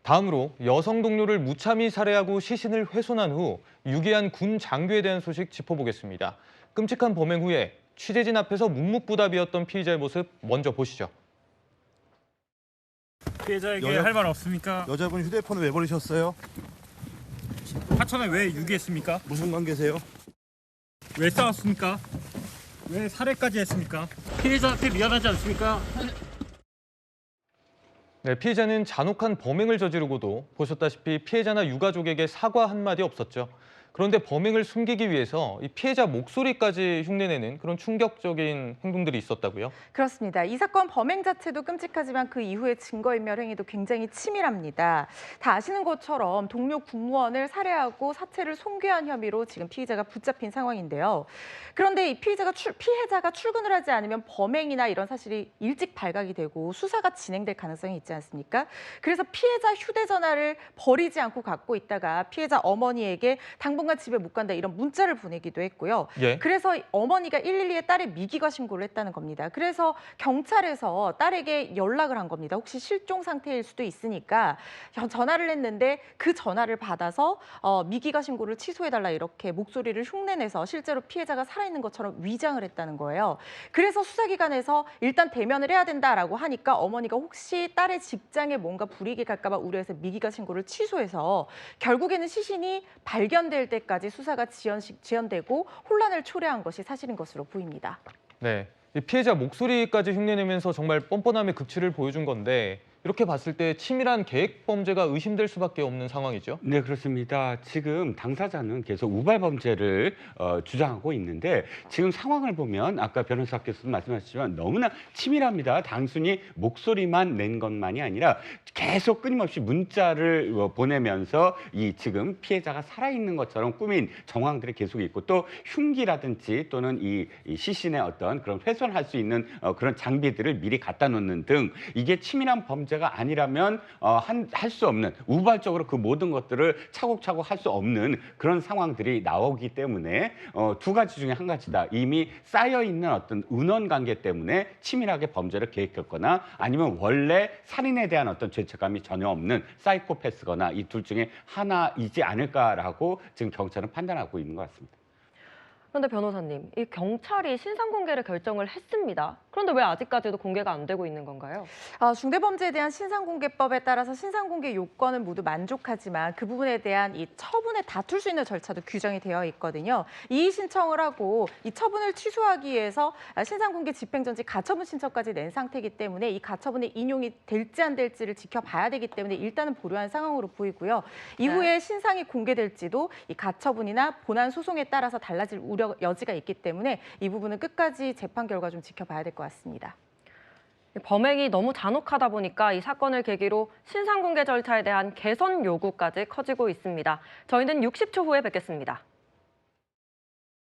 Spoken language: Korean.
다음으로 여성 동료를 무참히 살해하고 시신을 훼손한 후 유기한 군 장교에 대한 소식 짚어보겠습니다. 끔찍한 범행 후에 취재진 앞에서 묵묵부답이었던 피의자의 모습 먼저 보시죠. 피해자에게 할 말 없습니까? 여자분 휴대폰을 왜 버리셨어요? 하천에 왜 유기했습니까? 무슨 관계세요? 왜 싸웠습니까? 왜 살해까지 했습니까? 피해자한테 미안하지 않습니까? 네, 피해자는 잔혹한 범행을 저지르고도 보셨다시피 피해자나 유가족에게 사과 한마디 없었죠. 그런데 범행을 숨기기 위해서 이 피해자 목소리까지 흉내내는 그런 충격적인 행동들이 있었다고요? 그렇습니다. 이 사건 범행 자체도 끔찍하지만 그 이후의 증거인멸 행위도 굉장히 치밀합니다. 다 아시는 것처럼 동료 군무원을 살해하고 사체를 손괴한 혐의로 지금 피의자가 붙잡힌 상황인데요. 그런데 이 피해자가 출근을 하지 않으면 범행이나 이런 사실이 일찍 발각이 되고 수사가 진행될 가능성이 있지 않습니까? 그래서 피해자 휴대전화를 버리지 않고 갖고 있다가 피해자 어머니에게 당분간 집에 못 간다 이런 문자를 보내기도 했고요. 예. 그래서 어머니가 112에 딸의 미기가 신고를 했다는 겁니다. 그래서 경찰에서 딸에게 연락을 한 겁니다. 혹시 실종 상태일 수도 있으니까 전화를 했는데 그 전화를 받아서 미기가 신고를 취소해달라 이렇게 목소리를 흉내내서 실제로 피해자가 살아있는 것처럼 위장을 했다는 거예요. 그래서 수사기관에서 일단 대면을 해야 된다라고 하니까 어머니가 혹시 딸의 직장에 뭔가 불이익이 갈까 봐 우려해서 미기가 신고를 취소해서 결국에는 시신이 발견될 때까지 수사가 지연되고 혼란을 초래한 것이 사실인 것으로 보입니다. 네, 이 피해자 목소리까지 흉내내면서 정말 뻔뻔함의 극치를 보여준 건데 이렇게 봤을 때 치밀한 계획 범죄가 의심될 수밖에 없는 상황이죠. 네, 그렇습니다. 지금 당사자는 계속 우발 범죄를 주장하고 있는데 지금 상황을 보면 아까 변호사께서도 말씀하셨지만 너무나 치밀합니다. 단순히 목소리만 낸 것만이 아니라 계속 끊임없이 문자를 보내면서 이 지금 피해자가 살아있는 것처럼 꾸민 정황들이 계속 있고 또 흉기라든지 또는 이 시신의 어떤 그런 훼손할 수 있는 그런 장비들을 미리 갖다 놓는 등 이게 치밀한 범죄가 아니라면 할 수 없는 우발적으로 그 모든 것들을 차곡차곡 할 수 없는 그런 상황들이 나오기 때문에 두 가지 중에 한 가지다. 이미 쌓여 있는 어떤 은원 관계 때문에 치밀하게 범죄를 계획했거나 아니면 원래 살인에 대한 어떤 죄책감이 전혀 없는 사이코패스거나 이 둘 중에 하나이지 않을까라고 지금 경찰은 판단하고 있는 것 같습니다. 그런데 변호사님, 이 경찰이 신상 공개를 결정을 했습니다. 그런데 왜 아직까지도 공개가 안 되고 있는 건가요? 중대범죄에 대한 신상공개법에 따라서 신상공개 요건은 모두 만족하지만 그 부분에 대한 이 처분에 다툴 수 있는 절차도 규정이 되어 있거든요. 이의 신청을 하고 이 처분을 취소하기 위해서 신상공개 집행정지 가처분 신청까지 낸 상태이기 때문에 이 가처분이 인용이 될지 안 될지를 지켜봐야 되기 때문에 일단은 보류한 상황으로 보이고요. 이후에 신상이 공개될지도 이 가처분이나 본안 소송에 따라서 달라질 여지가 있기 때문에 이 부분은 끝까지 재판 결과 좀 지켜봐야 될 것 같습니다. 범행이 너무 잔혹하다 보니까 이 사건을 계기로 신상 공개 절차에 대한 개선 요구까지 커지고 있습니다. 저희는 60초 후에 뵙겠습니다.